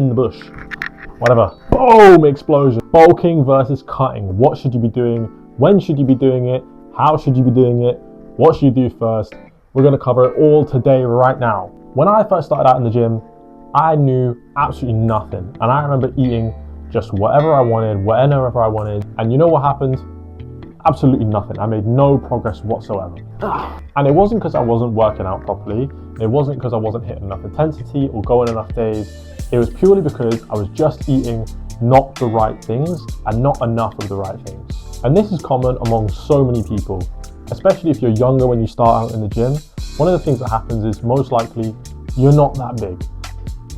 in the bush. Whatever. Boom! Explosion. Bulking versus cutting. What should you be doing? When should you be doing it? How should you be doing it? What should you do first? We're going to cover it all today, right now. When I first started out in the gym, I knew absolutely nothing. And I remember eating just whatever I wanted, whenever I wanted. And you know what happened? Absolutely nothing. I made no progress whatsoever. And it wasn't because I wasn't working out properly. It wasn't because I wasn't hitting enough intensity or going enough days. It was purely because I was just eating not the right things and not enough of the right things. And this is common among so many people, especially if you're younger when you start out in the gym. One of the things that happens is most likely you're not that big,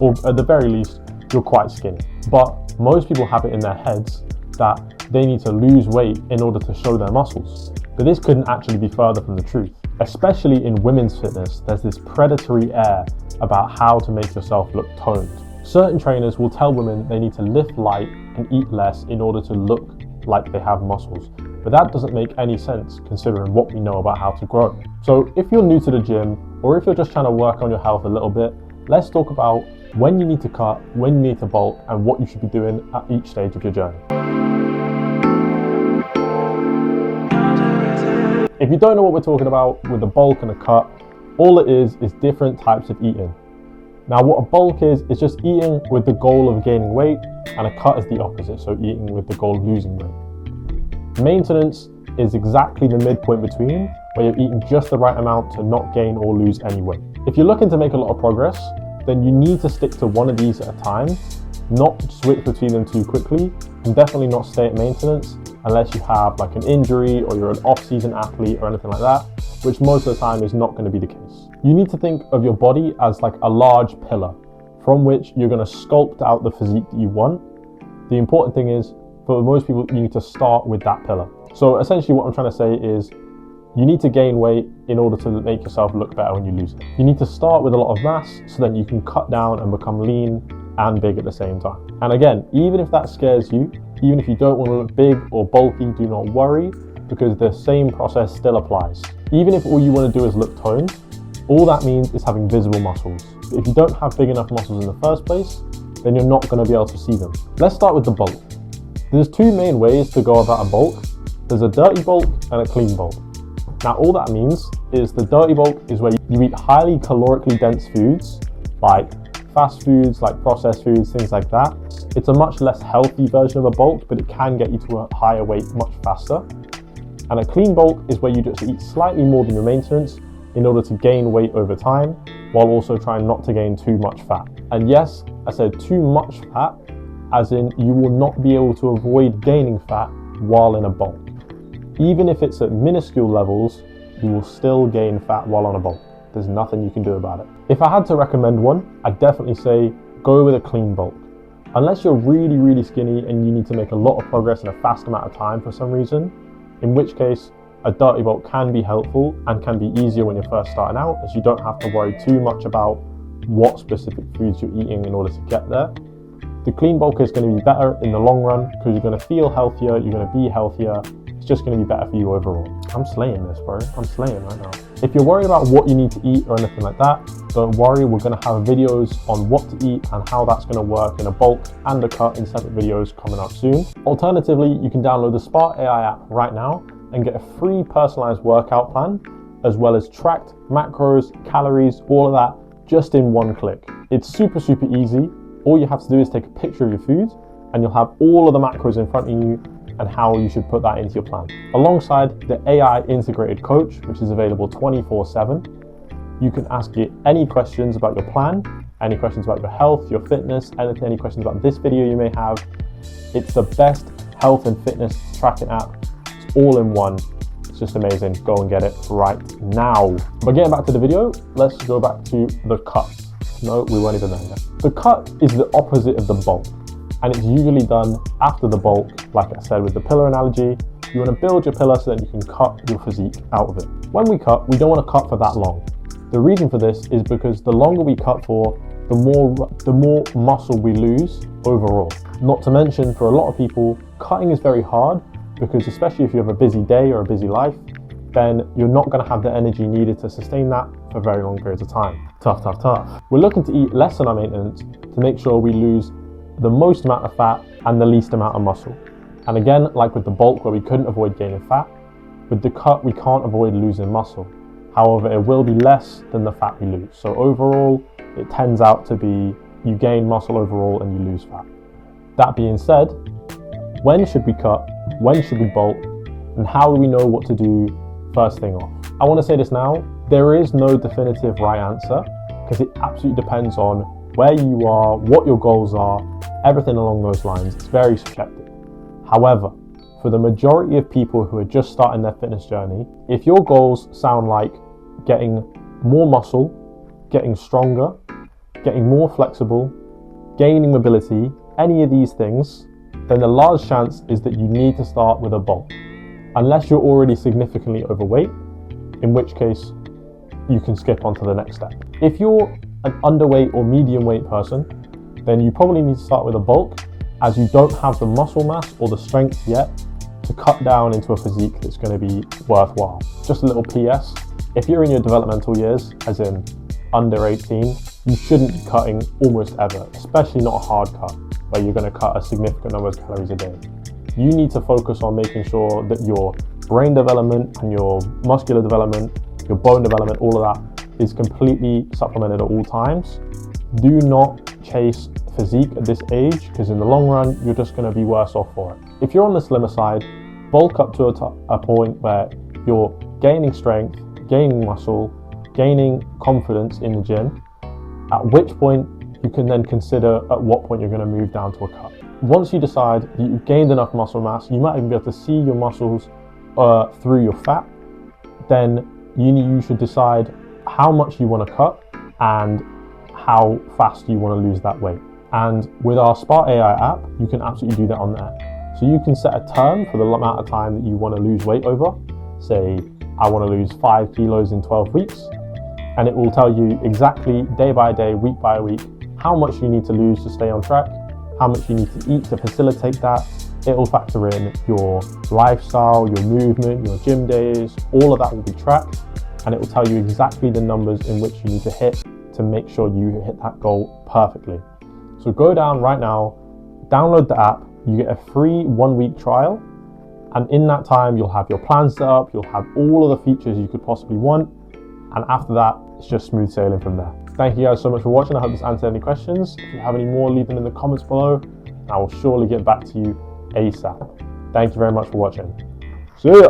or at the very least, you're quite skinny. But most people have it in their heads that they need to lose weight in order to show their muscles. But this couldn't actually be further from the truth. Especially in women's fitness, there's this predatory air about how to make yourself look toned. Certain trainers will tell women they need to lift light and eat less in order to look like they have muscles. But that doesn't make any sense considering what we know about how to grow. So if you're new to the gym, or if you're just trying to work on your health a little bit, let's talk about when you need to cut, when you need to bulk, and what you should be doing at each stage of your journey. If you don't know what we're talking about with a bulk and a cut, all it is different types of eating. Now what a bulk is just eating with the goal of gaining weight, and a cut is the opposite, so eating with the goal of losing weight. Maintenance is exactly the midpoint between, where you're eating just the right amount to not gain or lose any weight. If you're looking to make a lot of progress, then you need to stick to one of these at a time, not switch between them too quickly, and definitely not stay at maintenance unless you have like an injury or you're an off-season athlete or anything like that, which most of the time is not going to be the case. You need to think of your body as like a large pillar from which you're going to sculpt out the physique that you want. The important thing is, for most people, you need to start with that pillar. So essentially what I'm trying to say is you need to gain weight in order to make yourself look better when you lose it. You need to start with a lot of mass so then you can cut down and become lean and big at the same time. And again, even if that scares you, even if you don't want to look big or bulky, do not worry, because the same process still applies. Even if all you want to do is look toned, all that means is having visible muscles. If you don't have big enough muscles in the first place, then you're not going to be able to see them. Let's start with the bulk. There's two main ways to go about a bulk. There's a dirty bulk and a clean bulk. Now all that means is the dirty bulk is where you eat highly calorically dense foods, like fast foods, like processed foods, things like that. It's a much less healthy version of a bulk, but it can get you to a higher weight much faster. And a clean bulk is where you just eat slightly more than your maintenance in order to gain weight over time, while also trying not to gain too much fat. And yes, I said too much fat, as in you will not be able to avoid gaining fat while in a bulk. Even if it's at minuscule levels, you will still gain fat while on a bulk. There's nothing you can do about it. If I had to recommend one, I'd definitely say go with a clean bulk. Unless you're really, really skinny and you need to make a lot of progress in a fast amount of time for some reason, in which case a dirty bulk can be helpful and can be easier when you're first starting out, as you don't have to worry too much about what specific foods you're eating in order to get there. The clean bulk is going to be better in the long run because you're going to feel healthier, you're going to be healthier. It's just going to be better for you overall. I'm slaying this, bro. I'm slaying right now. If you're worried about what you need to eat or anything like that, don't worry. We're going to have videos on what to eat and how that's going to work in a bulk and a cut in separate videos coming up soon. Alternatively, you can download the Spark AI app right now and get a free personalized workout plan, as well as tracked macros, calories, all of that, just in one click. It's super, super easy. All you have to do is take a picture of your food and you'll have all of the macros in front of you and how you should put that into your plan. Alongside the AI integrated coach, which is available 24/7, you can ask it any questions about your plan, any questions about your health, your fitness, any questions about this video you may have. It's the best health and fitness tracking app. It's all in one. It's just amazing. Go and get it right now. But getting back to the video, let's go back to the cut. No, we weren't even there yet. The cut is the opposite of the bulk, and it's usually done after the bulk. Like I said with the pillar analogy, you want to build your pillar so that you can cut your physique out of it. When we cut, we don't want to cut for that long. The reason for this is because the longer we cut for, the more muscle we lose overall. Not to mention, for a lot of people, cutting is very hard because especially if you have a busy day or a busy life, then you're not going to have the energy needed to sustain that for very long periods of time. Tough, tough, tough. We're looking to eat less than our maintenance to make sure we lose the most amount of fat and the least amount of muscle. And again, like with the bulk where we couldn't avoid gaining fat, with the cut we can't avoid losing muscle. However, it will be less than the fat we lose. So overall, it tends out to be you gain muscle overall and you lose fat. That being said, when should we cut? When should we bulk? And how do we know what to do first thing off? I want to say this now, there is no definitive right answer because it absolutely depends on where you are, what your goals are, everything along those lines. It's very subjective. However, for the majority of people who are just starting their fitness journey, if your goals sound like getting more muscle, getting stronger, getting more flexible, gaining mobility, any of these things, then the large chance is that you need to start with a bulk. Unless you're already significantly overweight, in which case you can skip on to the next step. If you're an underweight or medium weight person, then you probably need to start with a bulk as you don't have the muscle mass or the strength yet to cut down into a physique that's going to be worthwhile. Just a little PS, if you're in your developmental years, as in under 18, you shouldn't be cutting almost ever, especially not a hard cut where you're going to cut a significant number of calories a day. You need to focus on making sure that your brain development and your muscular development, your bone development, all of that is completely supplemented at all times. Do not chase physique at this age because in the long run, you're just going to be worse off for it. If you're on the slimmer side, bulk up to a point where you're gaining strength, gaining muscle, gaining confidence in the gym, at which point you can then consider at what point you're going to move down to a cut. Once you decide that you've gained enough muscle mass, you might even be able to see your muscles through your fat, then you should decide how much you want to cut and how fast you want to lose that weight. And with our Spart AI app, you can absolutely do that on there. So you can set a term for the amount of time that you want to lose weight over. Say, I want to lose 5 kilos in 12 weeks. And it will tell you exactly day by day, week by week, how much you need to lose to stay on track, how much you need to eat to facilitate that. It will factor in your lifestyle, your movement, your gym days, all of that will be tracked. And it will tell you exactly the numbers in which you need to hit to make sure you hit that goal perfectly. So go down right now, download the app, you get a free 1-week trial. And in that time, you'll have your plan set up, you'll have all of the features you could possibly want. And after that, it's just smooth sailing from there. Thank you guys so much for watching. I hope this answered any questions. If you have any more, leave them in the comments below. And I will surely get back to you ASAP. Thank you very much for watching. See ya.